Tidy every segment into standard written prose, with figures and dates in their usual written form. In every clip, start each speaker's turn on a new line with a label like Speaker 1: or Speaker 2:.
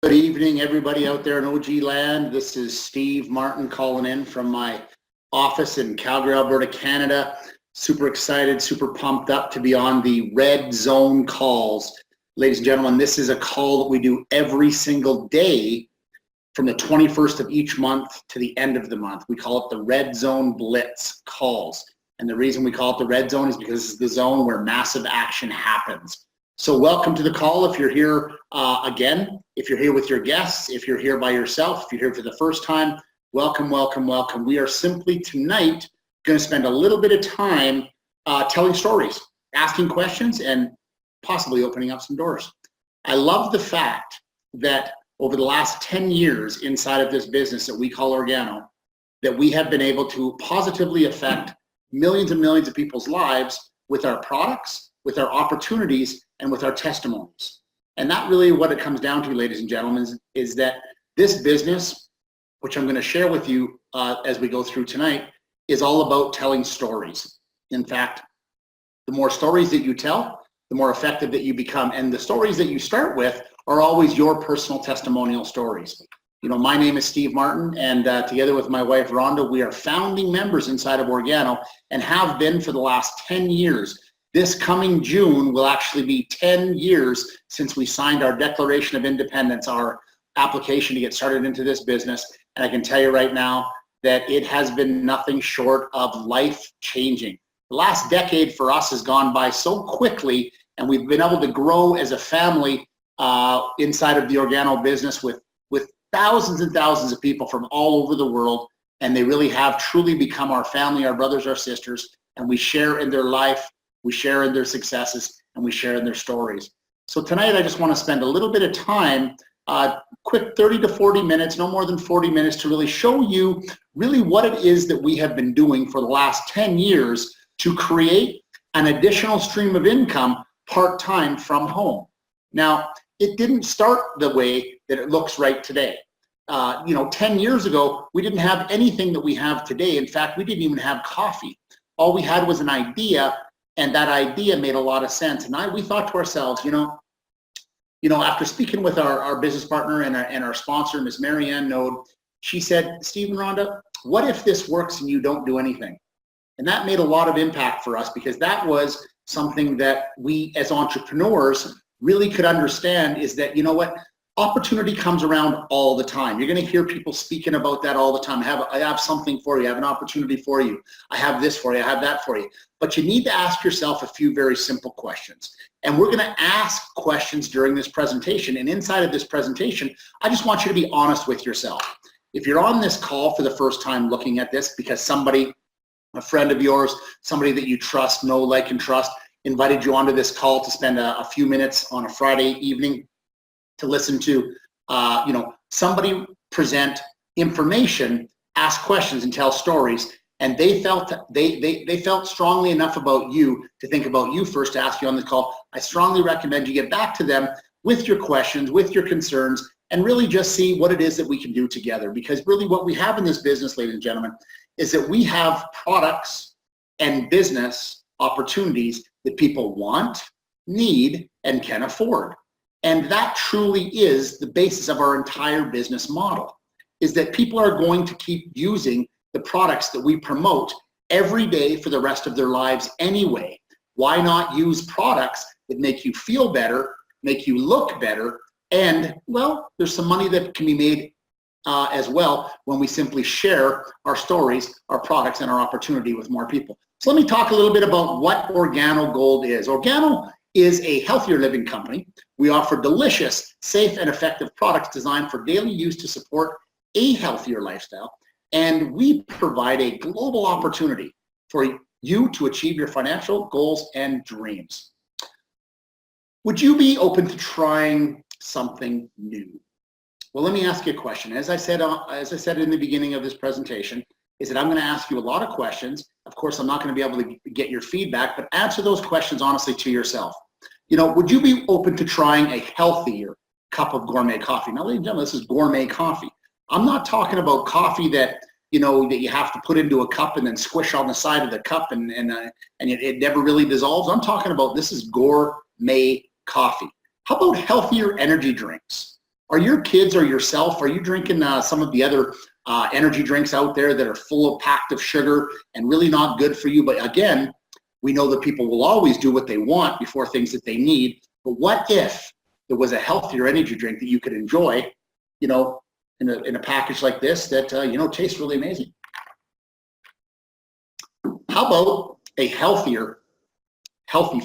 Speaker 1: Good evening, everybody out there in OG land. This is Steve Martin calling in from my office in Calgary, Alberta, Canada. Super excited, super pumped up to be on the Red Zone calls. Ladies and gentlemen, this is a call that we do every single day from the 21st of each month to the end of the month. We call it the Red Zone Blitz calls. And the reason we call it the Red Zone is because it's the zone where massive action happens. So welcome to the call. If you're here again, if you're here with your guests, if you're here by yourself, if you're here for the first time, welcome, welcome, welcome. We are simply tonight going to spend a little bit of time telling stories, asking questions, and possibly opening up some doors. I love the fact that over the last 10 years inside of this business that we call Organo, that we have been able to positively affect millions and millions of people's lives with our products, with our opportunities, and with our testimonies. And that really what it comes down to, ladies and gentlemen, is that this business, which I'm going to share with you as we go through tonight, is all about telling stories. In fact, the more stories that you tell, the more effective that you become. And the stories that you start with are always your personal testimonial stories. You know, my name is Steve Martin, and together with my wife, Rhonda, we are founding members inside of Organo and have been for the last 10 years. This coming June will actually be 10 years since we signed our Declaration of Independence, our application to get started into this business. And I can tell you right now that it has been nothing short of life-changing. The last decade for us has gone by so quickly, and we've been able to grow as a family inside of the Organo business with thousands and thousands of people from all over the world, and they really have truly become our family, our brothers, our sisters, and we share in their life, we share in their successes, and we share in their stories. So tonight I just want to spend a little bit of time, quick 30 to 40 minutes, no more than 40 minutes, to really show you really what it is that we have been doing for the last 10 years to create an additional stream of income part-time from home. Now, it didn't start the way that it looks right today. 10 years ago, we didn't have anything that we have today. In fact, we didn't even have coffee. All we had was an idea, and that idea made a lot of sense. And we thought to ourselves, after speaking with our business partner and our sponsor, Ms. Marianne Node, she said, Steve and Rhonda, what if this works and you don't do anything? And that made a lot of impact for us, because that was something that we as entrepreneurs really could understand, is that, you know what, opportunity comes around all the time. You're going to hear people speaking about that all the time. I have something for you. I have an opportunity for you. I have this for you. I have that for you. But you need to ask yourself a few very simple questions. And we're going to ask questions during this presentation. And inside of this presentation, I just want you to be honest with yourself. If you're on this call for the first time looking at this because somebody, a friend of yours, somebody that you trust, know, like, and trust, invited you onto this call to spend a few minutes on a Friday evening to listen to somebody present information, ask questions, and tell stories, and they felt strongly enough about you to think about you first to ask you on the call, I strongly recommend you get back to them with your questions, with your concerns, and really just see what it is that we can do together. Because really what we have in this business, ladies and gentlemen, is that we have products and business opportunities that people want, need, and can afford. And that truly is the basis of our entire business model, is that people are going to keep using the products that we promote every day for the rest of their lives anyway. Why not use products that make you feel better, make you look better, and, well, there's some money that can be made as well when we simply share our stories, our products, and our opportunity with more people. So let me talk a little bit about what Organo Gold is. Organo is a healthier living company. We offer delicious, safe, and effective products designed for daily use to support a healthier lifestyle. And we provide a global opportunity for you to achieve your financial goals and dreams. Would you be open to trying something new? Well, let me ask you a question. As I said in the beginning of this presentation, is that I'm going to ask you a lot of questions. Of course, I'm not going to be able to get your feedback, but answer those questions honestly to yourself. Would you be open to trying a healthier cup of gourmet coffee? Now, ladies and gentlemen, this is gourmet coffee. I'm not talking about coffee that you have to put into a cup and then squish on the side of the cup and it never really dissolves. I'm talking about this is gourmet coffee. How about healthier energy drinks? Are your kids or yourself, are you drinking some of the other energy drinks out there that are full of packed of sugar and really not good for you? But again, we know that people will always do what they want before things that they need. But what if there was a healthier energy drink that you could enjoy, you know, in a package like this that, you know, tastes really amazing? How about a healthy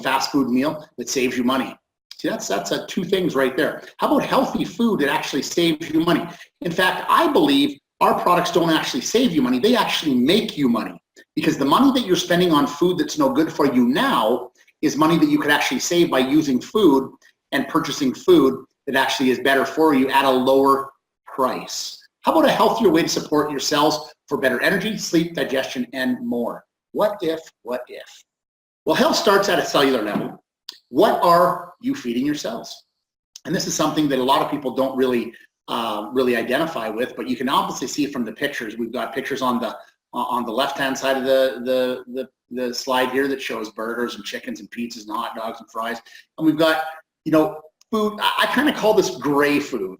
Speaker 1: fast food meal that saves you money? See, that's two things right there. How about healthy food that actually saves you money? In fact, I believe our products don't actually save you money. They actually make you money, because the money that you're spending on food that's no good for you now is money that you could actually save by using food and purchasing food that actually is better for you at a lower price. How about a healthier way to support your cells for better energy, sleep, digestion, and more? What if? Well, health starts at a cellular level. What are you feeding your cells? And this is something that a lot of people don't really identify with, but you can obviously see it from the pictures. We've got pictures on the left-hand side of the slide here that shows burgers and chickens and pizzas and hot dogs and fries. And we've got, you know, food. I kind of call this gray food.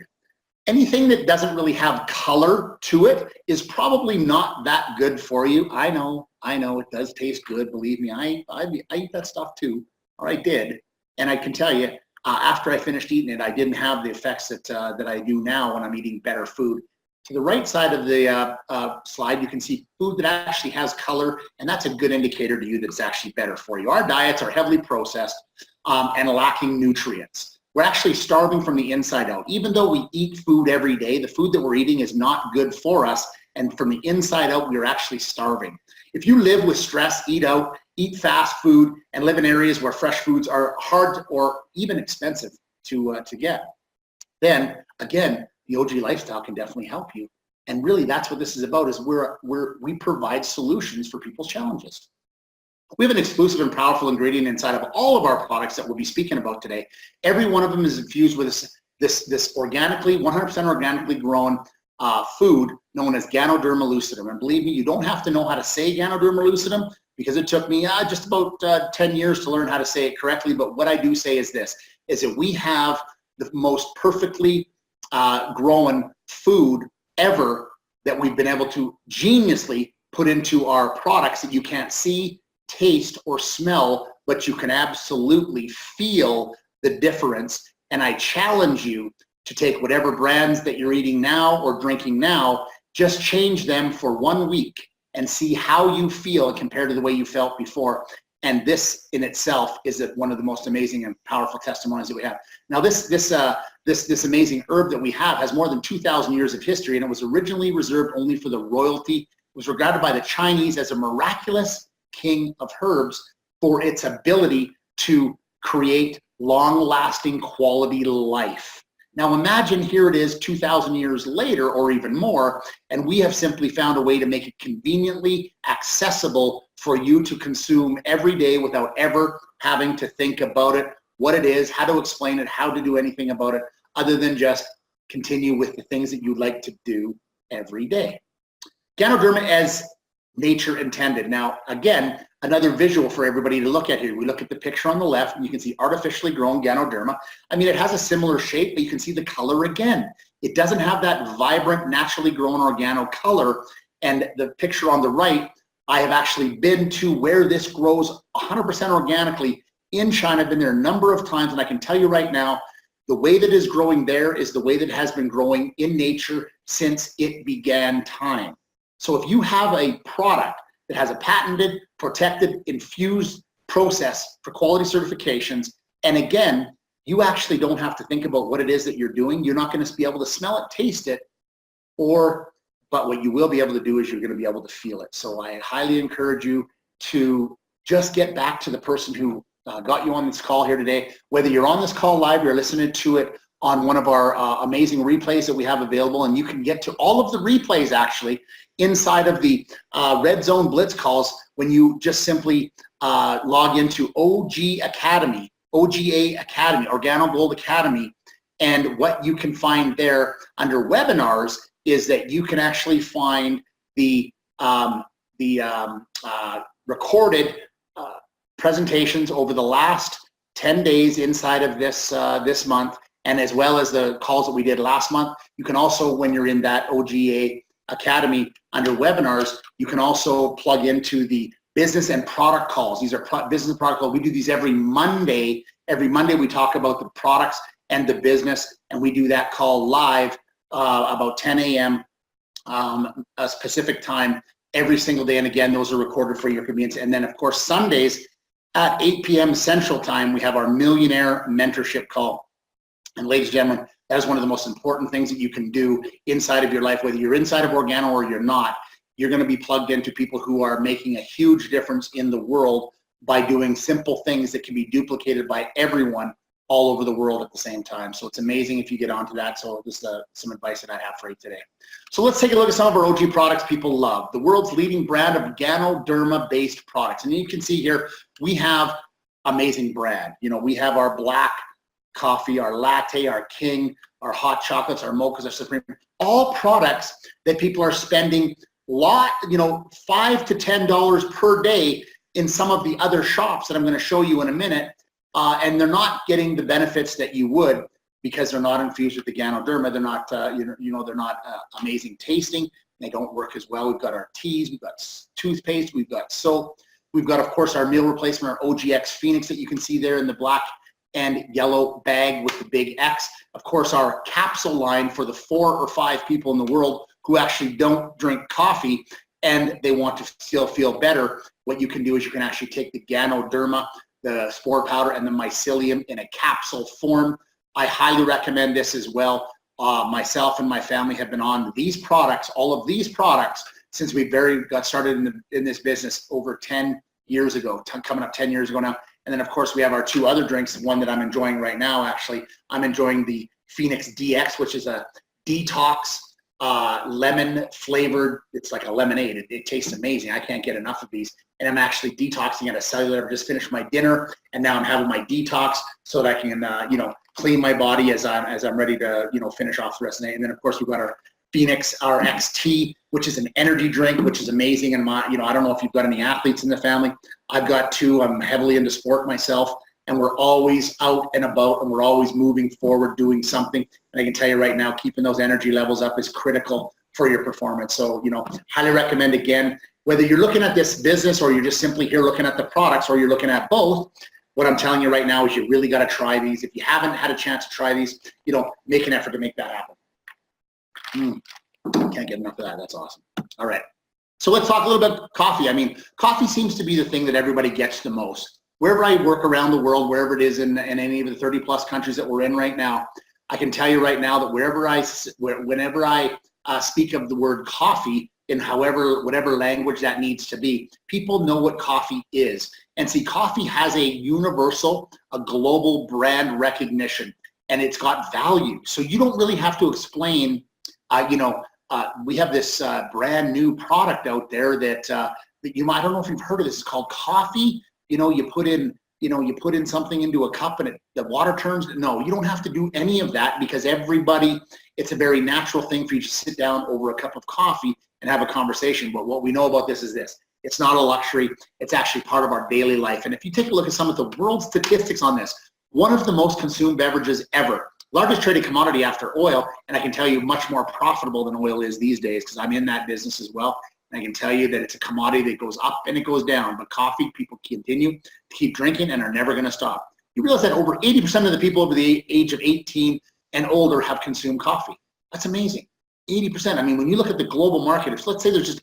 Speaker 1: Anything that doesn't really have color to it is probably not that good for you. I know, it does taste good. Believe me, I eat that stuff too, or I did. And I can tell you, after I finished eating it, I didn't have the effects that I do now when I'm eating better food. To the right side of the slide, you can see food that actually has color, and that's a good indicator to you that it's actually better for you. Our diets are heavily processed and lacking nutrients. We're actually starving from the inside out. Even though we eat food every day, the food that we're eating is not good for us, and from the inside out, we're actually starving. If you live with stress, eat out, eat fast food, and live in areas where fresh foods are hard or even expensive to get, then again, the OG lifestyle can definitely help you. And really, that's what this is about, is we provide solutions for people's challenges. We have an exclusive and powerful ingredient inside of all of our products that we'll be speaking about today. Every one of them is infused with this organically, 100% organically grown food known as Ganoderma lucidum. And believe me, you don't have to know how to say Ganoderma lucidum, because it took me just about 10 years to learn how to say it correctly. But what I do say is this, is that we have the most perfectly grown food ever that we've been able to geniusly put into our products that you can't see, taste, or smell, but you can absolutely feel the difference. And I challenge you to take whatever brands that you're eating now or drinking now, just change them for 1 week and see how you feel compared to the way you felt before. And this in itself is one of the most amazing and powerful testimonies that we have. Now, this amazing herb that we have has more than 2,000 years of history, and it was originally reserved only for the royalty. It was regarded by the Chinese as a miraculous king of herbs for its ability to create long-lasting quality life. Now imagine, here it is 2,000 years later or even more, and we have simply found a way to make it conveniently accessible for you to consume every day without ever having to think about it, what it is, how to explain it, how to do anything about it, other than just continue with the things that you'd like to do every day. Ganoderma as nature intended. Now, again, another visual for everybody to look at here. We look at the picture on the left, and you can see artificially grown Ganoderma. I mean, it has a similar shape, but you can see the color again. It doesn't have that vibrant, naturally grown organo color. And the picture on the right, I have actually been to where this grows 100% organically in China. I've been there a number of times, and I can tell you right now, the way that is growing there is the way that has been growing in nature since it began time. So if you have a product that has a patented, protected, infused process for quality certifications, and again, you actually don't have to think about what it is that you're doing. You're not going to be able to smell it, taste it, but what you will be able to do is you're going to be able to feel it. So I highly encourage you to just get back to the person who got you on this call here today. Whether you're on this call live, you're listening to it on one of our amazing replays that we have available, and you can get to all of the replays actually inside of the Red Zone Blitz calls when you just simply log into OG Academy, OGA Academy, Organo Gold Academy. And what you can find there under webinars is that you can actually find the recorded presentations over the last 10 days inside of this month. and as well as the calls that we did last month. You can also, when you're in that OGA Academy under webinars, you can also plug into the business and product calls. These are business and product calls. We do these every Monday. Every Monday we talk about the products and the business, and we do that call live about 10 a.m. Pacific time every single day. And again, those are recorded for your convenience. And then of course, Sundays at 8 p.m. Central Time, we have our Millionaire Mentorship Call. And ladies and gentlemen, that is one of the most important things that you can do inside of your life, whether you're inside of Organo or you're not. You're going to be plugged into people who are making a huge difference in the world by doing simple things that can be duplicated by everyone all over the world at the same time. So it's amazing if you get onto that. So this is some advice that I have for you today. So let's take a look at some of our OG products people love. The world's leading brand of Organo-derma-based products. And you can see here, we have amazing brand. You know, we have our black coffee, our latte, our king, our hot chocolates, our mochas, our supreme, all products that people are spending $5 to $10 per day in some of the other shops that I'm going to show you in a minute. And they're not getting the benefits that you would because they're not infused with the Organoderma. They're not, they're not amazing tasting. They don't work as well. We've got our teas, we've got toothpaste, we've got soap. We've got, of course, our meal replacement, our OGX Phoenix that you can see there in the black and yellow bag with the big X. Of course, our capsule line for the 4 or 5 people in the world who actually don't drink coffee and they want to still feel better. What you can do is you can actually take the Organoderma, the spore powder, and the mycelium in a capsule form. I highly recommend this as well. Myself and my family have been on these products, all of these products, since we got started in this business over 10 years ago, coming up 10 years ago now. And then, of course, we have our 2 other drinks, one that I'm enjoying right now, actually. I'm enjoying the Phoenix DX, which is a detox lemon flavored. It's like a lemonade. It tastes amazing. I can't get enough of these. And I'm actually detoxing at a cellular. I just finished my dinner, and now I'm having my detox so that I can, clean my body as I'm ready to, finish off the rest of the day. And then, of course, we've got our Phoenix, our XT, which is an energy drink, which is amazing. And I don't know if you've got any athletes in the family. I've got 2. I'm heavily into sport myself, and we're always out and about, and we're always moving forward, doing something. And I can tell you right now, keeping those energy levels up is critical for your performance. So, highly recommend, again, whether you're looking at this business or you're just simply here looking at the products or you're looking at both, what I'm telling you right now is you really got to try these. If you haven't had a chance to try these, make an effort to make that happen. Can't get enough of that. That's awesome. All right. So let's talk a little bit about coffee. I mean, coffee seems to be the thing that everybody gets the most. Wherever I work around the world, wherever it is in any of the 30 plus countries that we're in right now, I can tell you right now that whenever I speak of the word coffee in whatever language that needs to be, people know what coffee is. And see, coffee has a global brand recognition, and it's got value. So you don't really have to explain, we have this brand new product out there that I don't know if you've heard of this. It's called coffee. You put in something into a cup and the water turns. No, you don't have to do any of that because it's a very natural thing for you to sit down over a cup of coffee and have a conversation. But what we know about this is this. It's not a luxury. It's actually part of our daily life. And if you take a look at some of the world statistics on this, one of the most consumed beverages ever, largest traded commodity after oil, and I can tell you much more profitable than oil is these days because I'm in that business as well. And I can tell you that it's a commodity that goes up and it goes down, but coffee, people continue to keep drinking and are never going to stop. You realize that over 80% of the people over the age of 18 and older have consumed coffee. That's amazing. 80%. I mean, when you look at the global market, let's say there's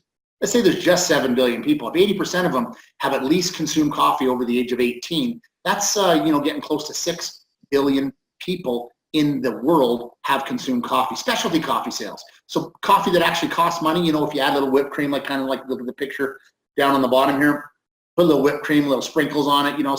Speaker 1: just 7 billion people. If 80% of them have at least consumed coffee over the age of 18, that's getting close to 6 billion people in the world have consumed coffee, specialty coffee sales. So coffee that actually costs money, if you add a little whipped cream, look at the picture down on the bottom here, put a little whipped cream, little sprinkles on it,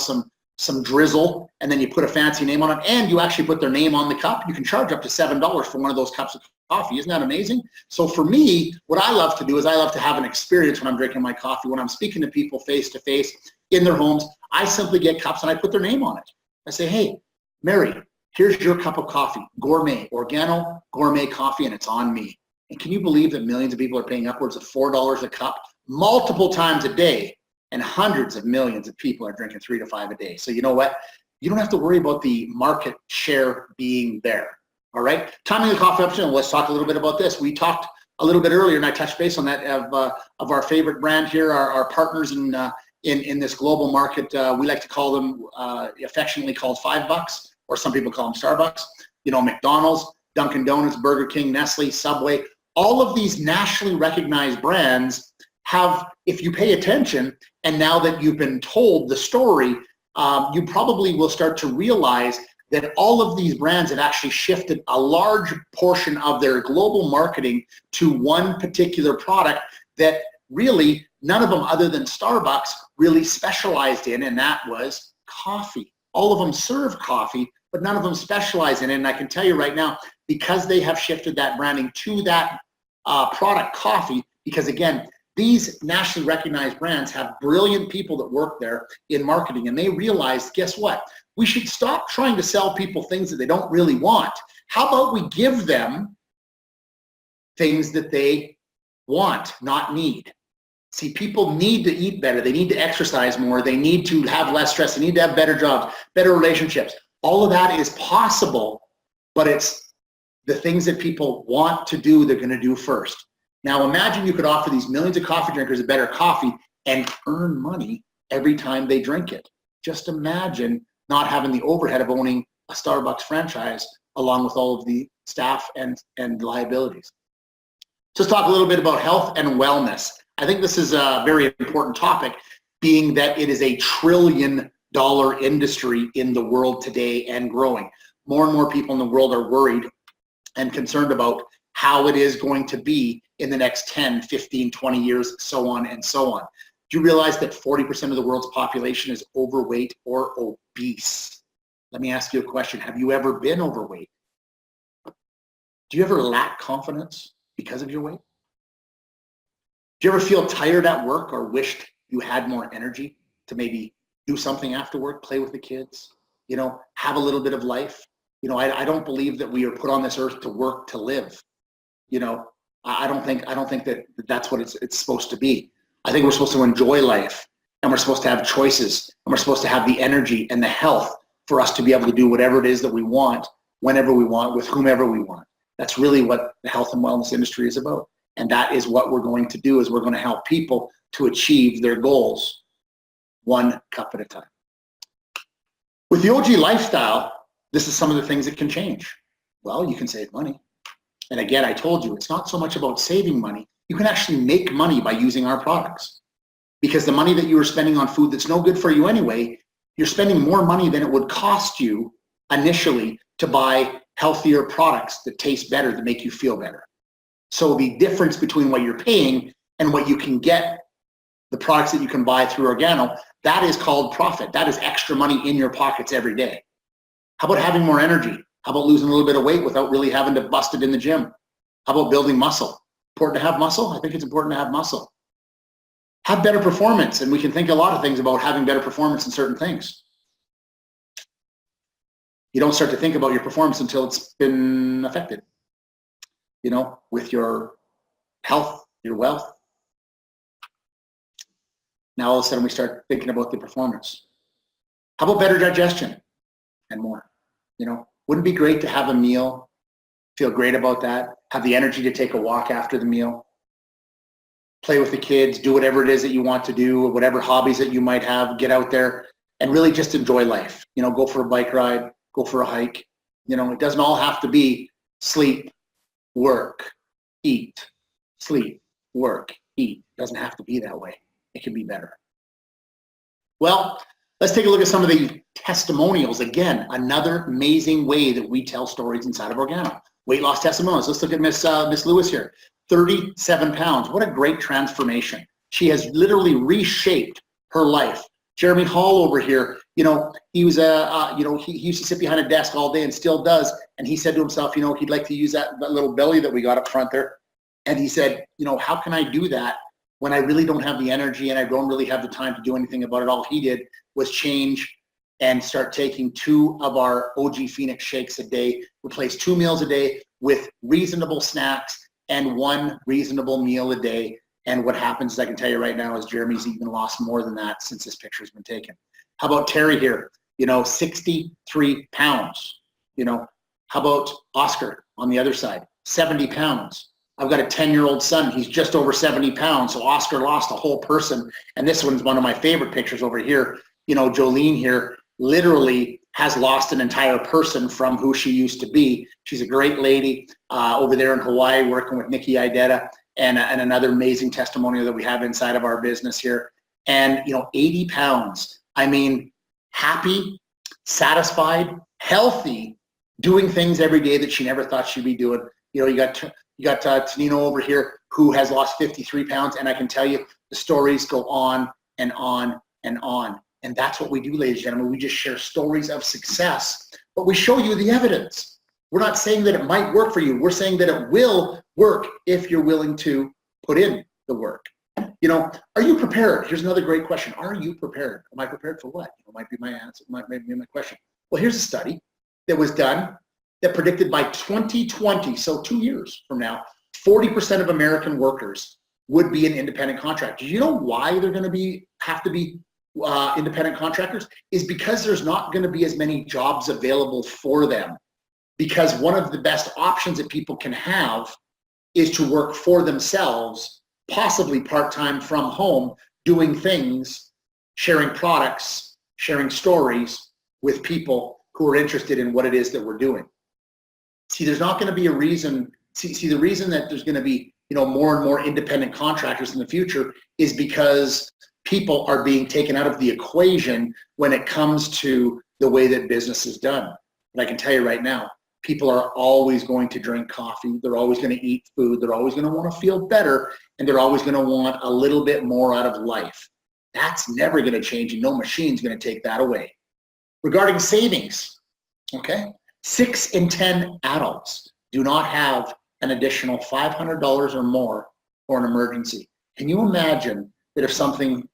Speaker 1: some drizzle, and then you put a fancy name on it, and you actually put their name on the cup. You can charge up to $7 for one of those cups of coffee. Isn't that amazing? So for me, what I love to do is I love to have an experience when I'm drinking my coffee, when I'm speaking to people face to face in their homes. I simply get cups and I put their name on it. I say, hey, Mary, here's your cup of coffee, gourmet, Organo gourmet coffee, and it's on me. And can you believe that millions of people are paying upwards of $4 a cup multiple times a day, and hundreds of millions of people are drinking 3 to 5 a day? So you know what? you don't have to worry about the market share being there. All right, timing of the coffee option. Let's talk a little bit about this. We talked a little bit earlier, and I touched base on that of our favorite brand here, our partners in this global market. We like to call them affectionately called $5, or some people call them Starbucks. You know, McDonald's, Dunkin' Donuts, Burger King, Nestle, Subway. All of these nationally recognized brands have, if you pay attention, and now that you've been told the story, you probably will start to realize that all of these brands have actually shifted a large portion of their global marketing to one particular product that really none of them other than Starbucks really specialized in, and that was coffee. All of them serve coffee, but none of them specialize in it. And I can tell you right now, because they have shifted that branding to that product, coffee, because again, these nationally recognized brands have brilliant people that work there in marketing, and they realized, guess what? We should stop trying to sell people things that they don't really want. How about we give them things that they want, not need? See, people need to eat better. They need to exercise more. They need to have less stress. They need to have better jobs, better relationships. All of that is possible, but it's the things that people want to do, they're going to do first. Now imagine you could offer these millions of coffee drinkers a better coffee and earn money every time they drink it. Just imagine not having the overhead of owning a Starbucks franchise along with all of the staff and liabilities. Let's talk a little bit about health and wellness. I think this is a very important topic, being that it is a $1 trillion industry in the world today and growing. More and more people in the world are worried and concerned about how it is going to be in the next 10, 15, 20 years, so on and so on. Do you realize that 40% of the world's population is overweight or obese? Let me ask you a question. Have you ever been overweight? Do you ever lack confidence because of your weight? Do you ever feel tired at work or wished you had more energy to maybe do something after work, play with the kids, you know, have a little bit of life? You know, I don't believe that we are put on this earth to work to live. You know, I don't think that that's what it's supposed to be. I think we're supposed to enjoy life, and we're supposed to have choices, and we're supposed to have the energy and the health for us to be able to do whatever it is that we want, whenever we want, with whomever we want. That's really what the health and wellness industry is about. And that is what we're going to do, is we're going to help people to achieve their goals one cup at a time. With the OG lifestyle, this is some of the things that can change. Well, you can save money. And again, I told you, it's not so much about saving money. You can actually make money by using our products, because the money that you are spending on food that's no good for you anyway, you're spending more money than it would cost you initially to buy healthier products that taste better, that make you feel better. So the difference between what you're paying and what you can get, the products that you can buy through Organo, that is called profit. That is extra money in your pockets every day. How about having more energy? How about losing a little bit of weight without really having to bust it in the gym? How about building muscle? Important to have muscle? I think it's important to have muscle. Have better performance, and we can think a lot of things about having better performance in certain things. You don't start to think about your performance until it's been affected, you know, with your health, your wealth. Now all of a sudden we start thinking about the performance. How about better digestion and more? You know, wouldn't it be great to have a meal, feel great about that, have the energy to take a walk after the meal, play with the kids, do whatever it is that you want to do, whatever hobbies that you might have, get out there and really just enjoy life. You know, go for a bike ride, go for a hike. You know, it doesn't all have to be sleep, work, eat, sleep, work, eat. It doesn't have to be that way. It can be better. Well, let's take a look at some of the testimonials. Again, another amazing way that we tell stories inside of Organo. Weight loss testimonials. Let's look at Miss Lewis here. 37 pounds. What a great transformation. She has literally reshaped her life. Jeremy Hall over here, you know, he was he used to sit behind a desk all day and still does. And he said to himself, you know, he'd like to use that little belly that we got up front there. And he said, you know, how can I do that when I really don't have the energy and I don't really have the time to do anything about it? All he did was change and start taking 2 of our OG Phoenix shakes a day, replace 2 meals a day with reasonable snacks and 1 reasonable meal a day. And what happens, I can tell you right now, is Jeremy's even lost more than that since this picture's been taken. How about Terry here? 63 pounds. How about Oscar on the other side, 70 pounds. I've got a 10-year-old son. He's just over 70 pounds. So Oscar lost a whole person. And this one's one of my favorite pictures over here. Jolene here literally has lost an entire person from who she used to be. She's a great lady over there in Hawaii working with Nikki Idetta and another amazing testimonial that we have inside of our business here. And, 80 pounds. I mean, happy, satisfied, healthy, doing things every day that she never thought she'd be doing. You got Tanino over here who has lost 53 pounds. And I can tell you the stories go on and on and on. And that's what we do, ladies and gentlemen. We just share stories of success, but we show you the evidence. We're not saying that it might work for you. We're saying that it will work if you're willing to put in the work. Are you prepared? Here's another great question. Are you prepared? Am I prepared for what? Might be my answer, might be my question. Well, here's a study that was done that predicted by 2020, so 2 years from now, 40% of American workers would be an independent contractor. You know why they're going to have to be independent contractors? Is because there's not going to be as many jobs available for them. Because one of the best options that people can have is to work for themselves, possibly part-time from home, doing things, sharing products, sharing stories with people who are interested in what it is that we're doing. See, there's not going to be a reason. See, the reason that there's going to be, more and more independent contractors in the future is because people are being taken out of the equation when it comes to the way that business is done. But I can tell you right now, people are always going to drink coffee. They're always going to eat food. They're always going to want to feel better. And they're always going to want a little bit more out of life. That's never going to change, and no machine's going to take that away. Regarding savings, okay, 6 in 10 adults do not have an additional $500 or more for an emergency. Can you imagine that if something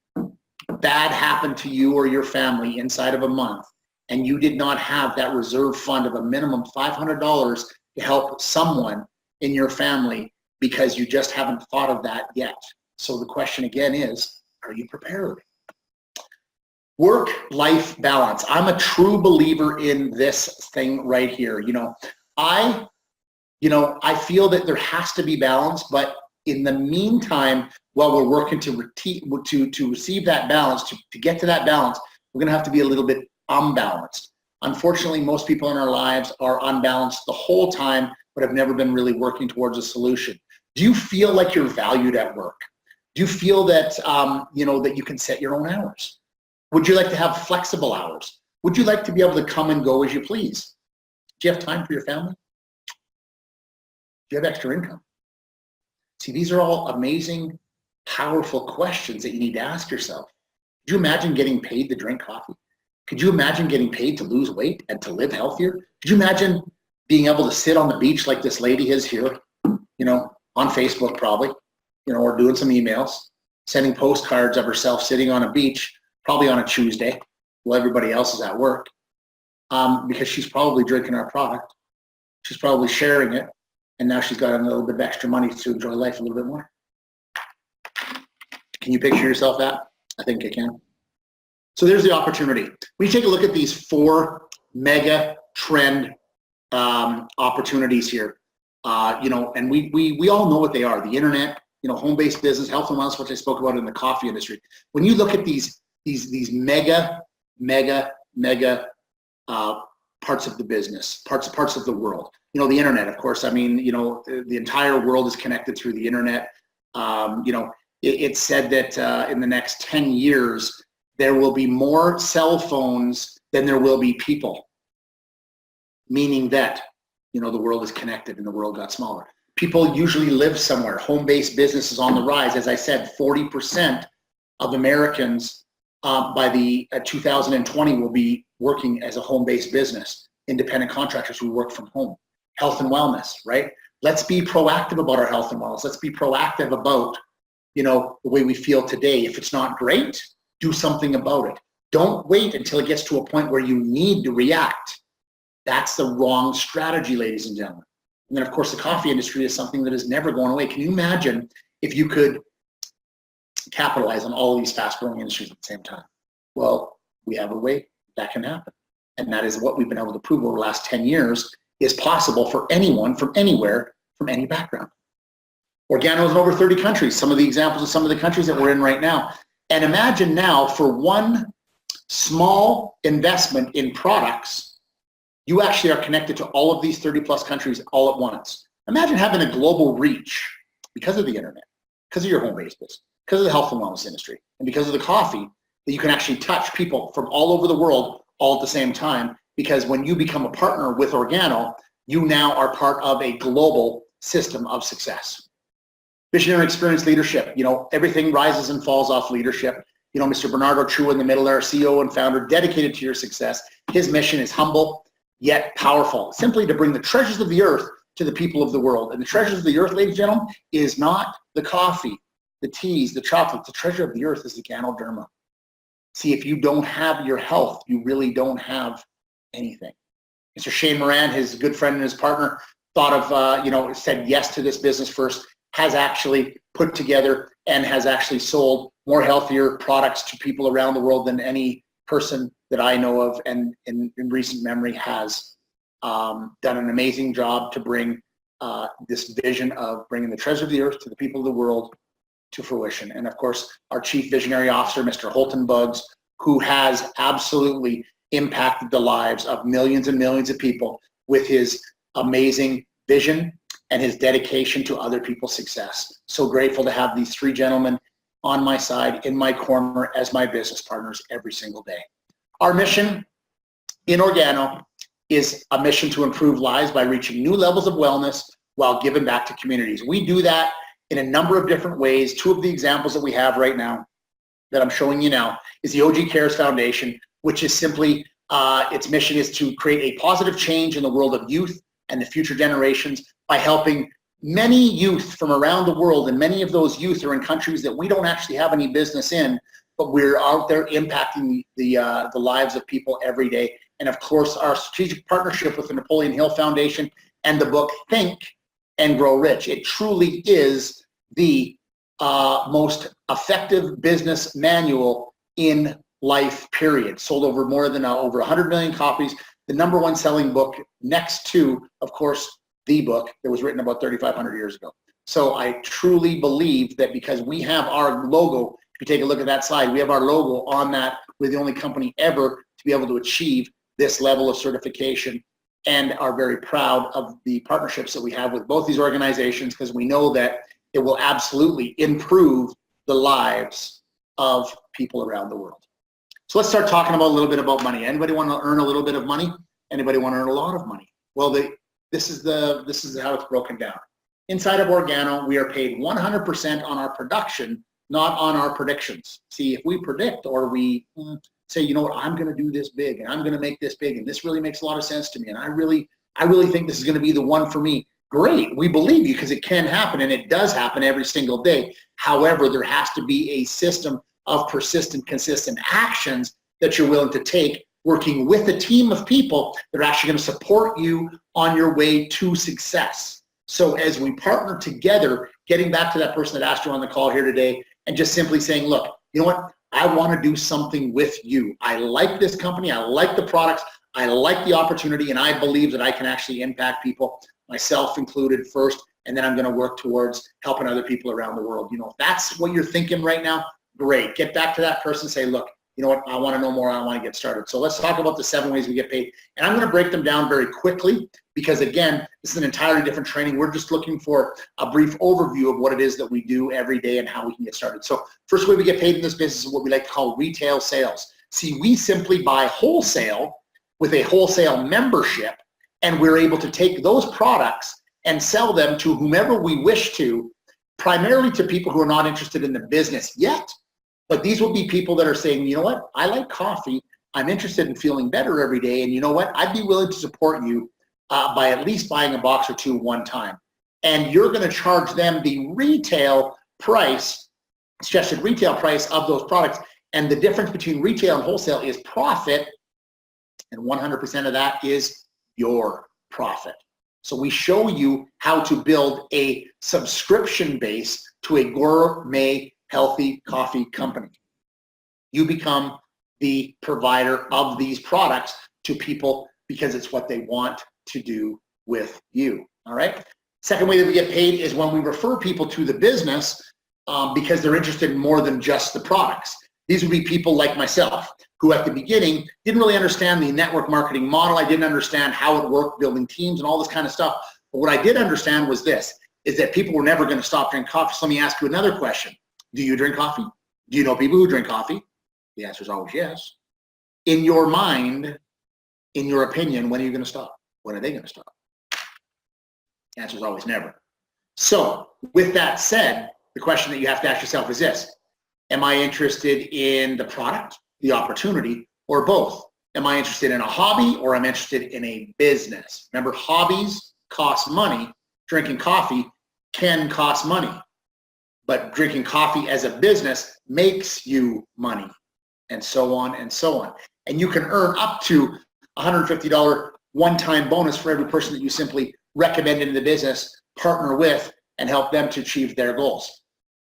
Speaker 1: bad happened to you or your family inside of a month, and you did not have that reserve fund of a minimum $500 to help someone in your family because you just haven't thought of that yet? So the question again is, are you prepared? Work-life balance. I'm a true believer in this thing right here. I feel that there has to be balance, but in the meantime, while we're working to receive that balance, to get to that balance, we're gonna have to be a little bit unbalanced. Unfortunately, most people in our lives are unbalanced the whole time, but have never been really working towards a solution. Do you feel like you're valued at work? Do you feel that, that you can set your own hours? Would you like to have flexible hours? Would you like to be able to come and go as you please? Do you have time for your family? Do you have extra income? See, these are all amazing, powerful questions that you need to ask yourself. Could you imagine getting paid to drink coffee? Could you imagine getting paid to lose weight and to live healthier? Could you imagine being able to sit on the beach like this lady is here, on Facebook probably, or doing some emails, sending postcards of herself sitting on a beach, probably on a Tuesday, while everybody else is at work, because she's probably drinking our product. She's probably sharing it, and now she's got a little bit of extra money to enjoy life a little bit more. Can you picture yourself that? I think I can. So there's the opportunity. We take a look at these 4 mega trend opportunities here, and we all know what they are. The internet, home-based business, health and wellness, which I spoke about in the coffee industry. When you look at these mega parts of the business, parts of the world, the internet, of course, the entire world is connected through the internet. It's said that in the next 10 years, there will be more cell phones than there will be people, meaning that, the world is connected and the world got smaller. People usually live somewhere. Home-based business is on the rise. As I said, 40% of Americans by the 2020 will be working as a home-based business, independent contractors who work from home. Health and wellness, right? Let's be proactive about our health and wellness. Let's be proactive about, the way we feel today. If it's not great, do something about it. Don't wait until it gets to a point where you need to react. That's the wrong strategy, ladies and gentlemen. And then, of course, the coffee industry is something that is never going away. Can you imagine if you could capitalize on all of these fast-growing industries at the same time? Well, we have a way. that can happen. And that is what we've been able to prove over the last 10 years is possible for anyone from anywhere, from any background. Organo is in over 30 countries, some of the examples of some of the countries that we're in right now. And imagine now for one small investment in products, you actually are connected to all of these 30 plus countries all at once. Imagine having a global reach because of the internet, because of your home-based business, because of the health and wellness industry, and because of the coffee, that you can actually touch people from all over the world all at the same time. Because when you become a partner with Organo, you now are part of a global system of success. Visionary experience leadership, everything rises and falls off leadership. Mr. Bernardo True in the middle, our CEO and founder, dedicated to your success. His mission is humble yet powerful, simply to bring the treasures of the earth to the people of the world. And the treasures of the earth, ladies and gentlemen, is not the coffee, the teas, the chocolate. The treasure of the earth is the Ganoderma. See, if you don't have your health, you really don't have anything. Mr. Shane Moran, his good friend and his partner, thought of, said yes to this business first, has actually put together and has actually sold more healthier products to people around the world than any person that I know of, and in recent memory has done an amazing job to bring this vision of bringing the treasure of the earth to the people of the world to fruition. And of course, our Chief Visionary Officer, Mr. Holton Buggs, who has absolutely impacted the lives of millions and millions of people with his amazing vision and his dedication to other people's success. So grateful to have these three gentlemen on my side, in my corner, as my business partners every single day. Our mission in Organo is a mission to improve lives by reaching new levels of wellness while giving back to communities. We do that in a number of different ways. Two of the examples that we have right now that I'm showing you now is the OG Cares Foundation, which is simply, its mission is to create a positive change in the world of youth and the future generations by helping many youth from around the world. And many of those youth are in countries that we don't actually have any business in, but we're out there impacting the lives of people every day. And of course, our strategic partnership with the Napoleon Hill Foundation and the book Think and Grow Rich. It truly is the most effective business manual in life, period. Sold over more than over 100 million copies. The number one selling book next to, of course, the book that was written about 3,500 years ago. So I truly believe that because we have our logo, if you take a look at that slide, we have our logo on that. We're the only company ever to be able to achieve this level of certification, and are very proud of the partnerships that we have with both these organizations, because we know that it will absolutely improve the lives of people around the world. So let's start talking about a little bit about money. Anybody want to earn a little bit of money? Anybody want to earn a lot of money? Well, this is how it's broken down. Inside of Organo, we are paid 100% on our production, not on our predictions. See, if we predict or we say, you know what, I'm going to do this big and I'm going to make this big and this really makes a lot of sense to me and I really think this is going to be the one for me. Great, we believe you, because it can happen, and it does happen every single day. However, there has to be a system of persistent, consistent actions that you're willing to take, working with a team of people that are actually going to support you on your way to success. So as we partner together, getting back to that person that asked you on the call here today, and just simply saying, look, you know what? I want to do something with you. I like this company. I like the products. I like the opportunity, and I believe that I can actually impact people, myself included first, and then I'm going to work towards helping other people around the world. If that's what you're thinking right now, great. Get back to that person and say, look, you know what, I want to know more, I want to get started. So let's talk about the 7 ways we get paid. And I'm going to break them down very quickly because, again, this is an entirely different training. We're just looking for a brief overview of what it is that we do every day and how we can get started. So first way we get paid in this business is what we like to call retail sales. See, we simply buy wholesale with a wholesale membership, and we're able to take those products and sell them to whomever we wish to, primarily to people who are not interested in the business yet. But these will be people that are saying, you know what, I like coffee, I'm interested in feeling better every day, and you know what, I'd be willing to support you by at least buying a box or two one time. And you're going to charge them the retail price, suggested retail price of those products. And the difference between retail and wholesale is profit, and 100% of that is your profit. So we show you how to build a subscription base to a gourmet healthy coffee company. You become the provider of these products to people because it's what they want to do with you, all right? Second way that we get paid is when we refer people to the business because they're interested in more than just the products. These would be people like myself who at the beginning didn't really understand the network marketing model. I didn't understand how it worked, building teams and all this kind of stuff. But what I did understand was this, is that people were never going to stop drinking coffee. So let me ask you another question. Do you drink coffee? Do you know people who drink coffee? The answer is always yes. In your mind, in your opinion, when are you going to stop? When are they going to stop? The answer is always never. So with that said, the question that you have to ask yourself is this: am I interested in the product, the opportunity, or both? Am I interested in a hobby or am I interested in a business? Remember, hobbies cost money. Drinking coffee can cost money, but drinking coffee as a business makes you money, and so on and so on. And you can earn up to $150 one-time bonus for every person that you simply recommend into the business, partner with, and help them to achieve their goals.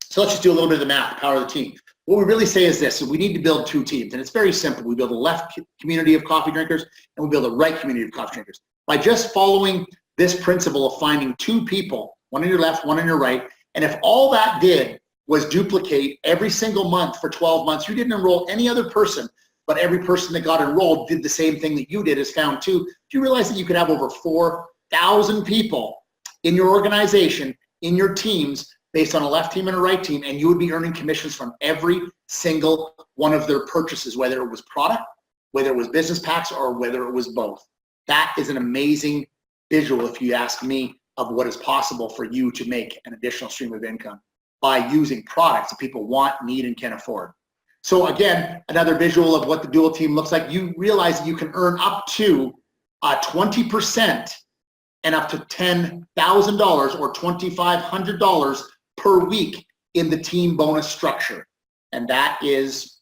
Speaker 1: So let's just do a little bit of the math, the power of the team. What we really say is this: so we need to build two teams, and it's very simple. We build a left community of coffee drinkers, and we build a right community of coffee drinkers. By just following this principle of finding two people, one on your left, one on your right, and if all that did was duplicate every single month for 12 months, you didn't enroll any other person, but every person that got enrolled did the same thing that you did, is found two. Do you realize that you could have over 4,000 people in your organization, in your teams, based on a left team and a right team, and you would be earning commissions from every single one of their purchases, whether it was product, whether it was business packs, or whether it was both. That is an amazing visual, if you ask me, of what is possible for you to make an additional stream of income by using products that people want, need, and can afford. So again, another visual of what the dual team looks like. You realize that you can earn up to 20% and up to $10,000 or $2,500 per week in the team bonus structure. And that is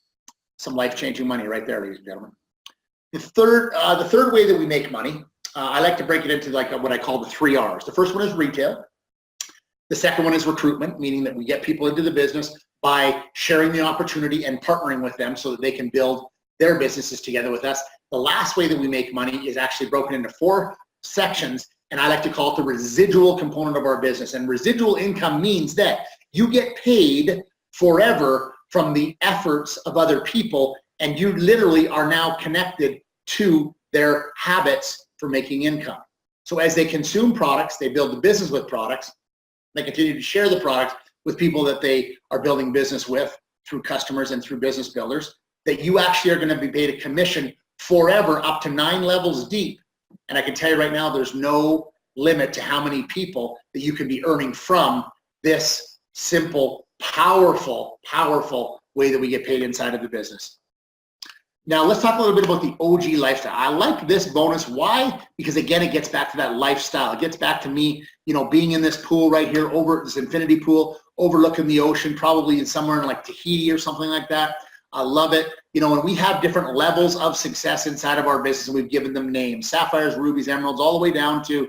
Speaker 1: some life-changing money right there, ladies and gentlemen. The third way that we make money, I like to break it into like what I call the 3 R's. The first one is retail. The second one is recruitment, meaning that we get people into the business by sharing the opportunity and partnering with them so that they can build their businesses together with us. The last way that we make money is actually broken into 4 sections, and I like to call it the residual component of our business. And residual income means that you get paid forever from the efforts of other people, and you literally are now connected to their habits for making income. So as they consume products, they build the business with products, they continue to share the products with people that they are building business with through customers and through business builders, that you actually are going to be paid a commission forever up to 9 levels deep. And I can tell you right now, there's no limit to how many people that you can be earning from this simple, powerful way that we get paid inside of the business. Now let's talk a little bit about the OG lifestyle. I like this bonus. Why? Because again, it gets back to that lifestyle. It gets back to me, being in this pool right here, over this infinity pool, overlooking the ocean, probably somewhere in like Tahiti or something like that. I love it. And we have different levels of success inside of our business, and we've given them names: sapphires, rubies, emeralds, all the way down to,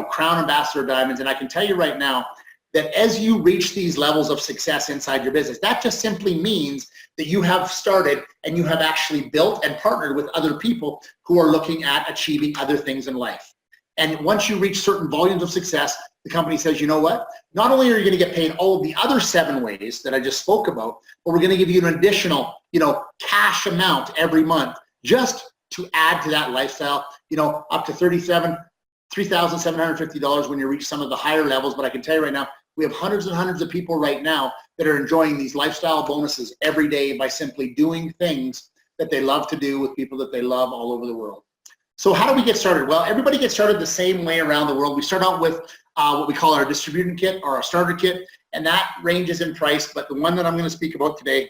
Speaker 1: crown ambassador diamonds. And I can tell you right now that as you reach these levels of success inside your business, that just simply means that you have started and you have actually built and partnered with other people who are looking at achieving other things in life. And once you reach certain volumes of success, the company says, you know what? Not only are you going to get paid all of the other 7 ways that I just spoke about, but we're going to give you an additional, cash amount every month just to add to that lifestyle, up to $3,750 when you reach some of the higher levels. But I can tell you right now, we have hundreds and hundreds of people right now that are enjoying these lifestyle bonuses every day by simply doing things that they love to do with people that they love all over the world. So how do we get started? Well, everybody gets started the same way around the world. We start out with what we call our distributing kit or our starter kit, and that ranges in price, but the one that I'm going to speak about today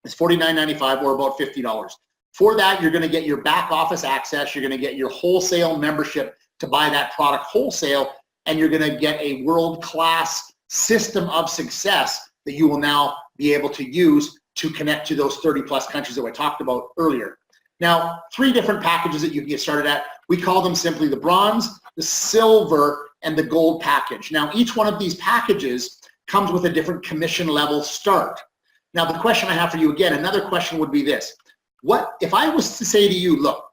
Speaker 1: is $49.95 or about $50. For that, you're going to get your back office access, you're going to get your wholesale membership to buy that product wholesale, and you're going to get a world-class system of success that you will now be able to use to connect to those 30+ countries that I talked about earlier. Now, 3 different packages that you can get started at. We call them simply the bronze, the silver, and the gold package. Now, each one of these packages comes with a different commission level start. Now, the question I have for you again, another question would be this: what if I was to say to you, look,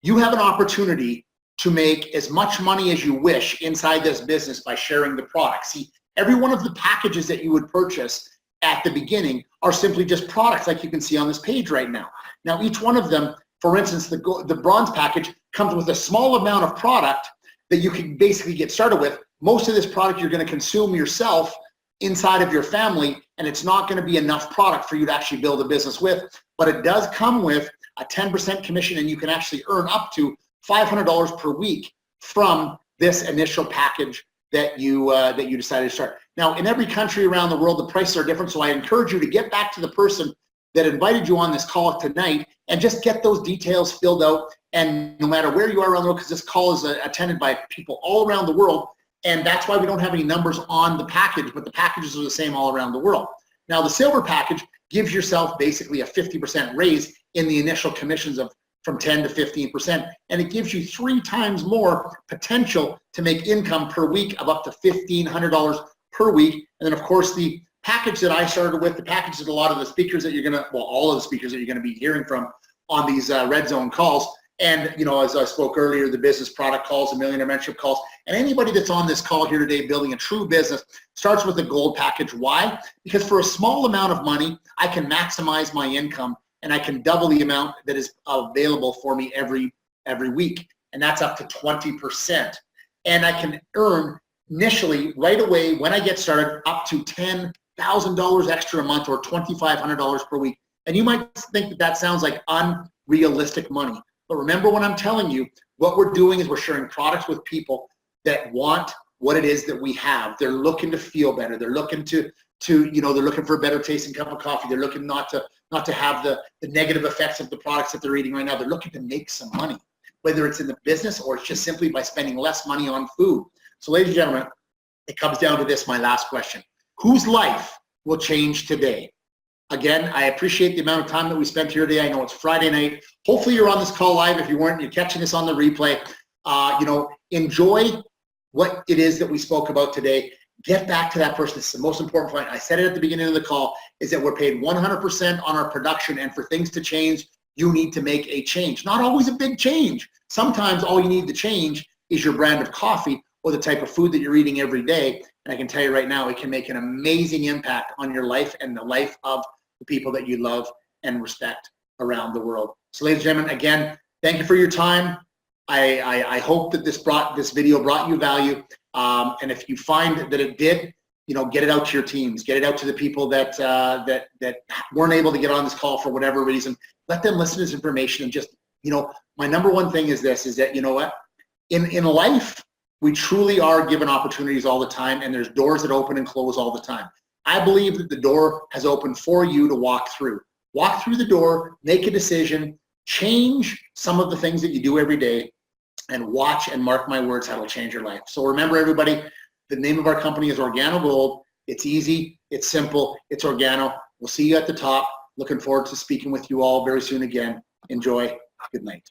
Speaker 1: you have an opportunity to make as much money as you wish inside this business by sharing the product. See, every one of the packages that you would purchase at the beginning are simply just products like you can see on this page right now. Now, each one of them, for instance, the bronze package comes with a small amount of product that you can basically get started with. Most of this product you're going to consume yourself inside of your family, and it's not going to be enough product for you to actually build a business with, but it does come with a 10% commission, and you can actually earn up to $500 per week from this initial package that you decided to start. Now, in every country around the world, the prices are different, so I encourage you to get back to the person that invited you on this call tonight and just get those details filled out. And no matter where you are around the world, because this call is attended by people all around the world, and that's why we don't have any numbers on the package, but the packages are the same all around the world. Now, the silver package gives yourself basically a 50% raise in the initial commissions of from 10 to 15%, and it gives you 3 times more potential to make income per week of up to $1,500 per week. And then, of course, the package that I started with, the package that a lot of the speakers that you're gonna, well, all of the speakers that you're gonna be hearing from on these Red Zone calls, and as I spoke earlier, the business product calls, the millionaire mentorship calls, and anybody that's on this call here today building a true business starts with the gold package. Why? Because for a small amount of money, I can maximize my income, and I can double the amount that is available for me every week, and that's up to 20%. And I can earn initially right away when I get started up to $10,000 extra a month or $2,500 per week. And you might think that that sounds like unrealistic money, but remember what I'm telling you. What we're doing is we're sharing products with people that want what it is that we have. They're looking to feel better. They're looking to they're looking for a better tasting cup of coffee. They're looking not to have the negative effects of the products that they're eating right now. They're looking to make some money, whether it's in the business or it's just simply by spending less money on food. So ladies and gentlemen, it comes down to this, my last question. Whose life will change today? Again, I appreciate the amount of time that we spent here today. I know it's Friday night. Hopefully you're on this call live. If you weren't, you're catching this on the replay. Enjoy what it is that we spoke about today. Get back to that person. It's the most important point. I said it at the beginning of the call, is that we're paid 100% on our production, and for things to change, you need to make a change. Not always a big change. Sometimes all you need to change is your brand of coffee or the type of food that you're eating every day. And I can tell you right now, it can make an amazing impact on your life and the life of the people that you love and respect around the world. So ladies and gentlemen, again, thank you for your time. I hope that this video brought you value. And if you find that it did, get it out to your teams, get it out to the people that weren't able to get on this call for whatever reason. Let them listen to this information, and just, my number one thing is this, is that, you know what, in life, we truly are given opportunities all the time, and there's doors that open and close all the time. I believe that the door has opened for you to walk through. Walk through the door, make a decision, change some of the things that you do every day, and watch and mark my words, how it'll change your life. So remember, everybody, the name of our company is Organo Gold. It's easy, it's simple, it's Organo. We'll see you at the top. Looking forward to speaking with you all very soon again. Enjoy. Good night.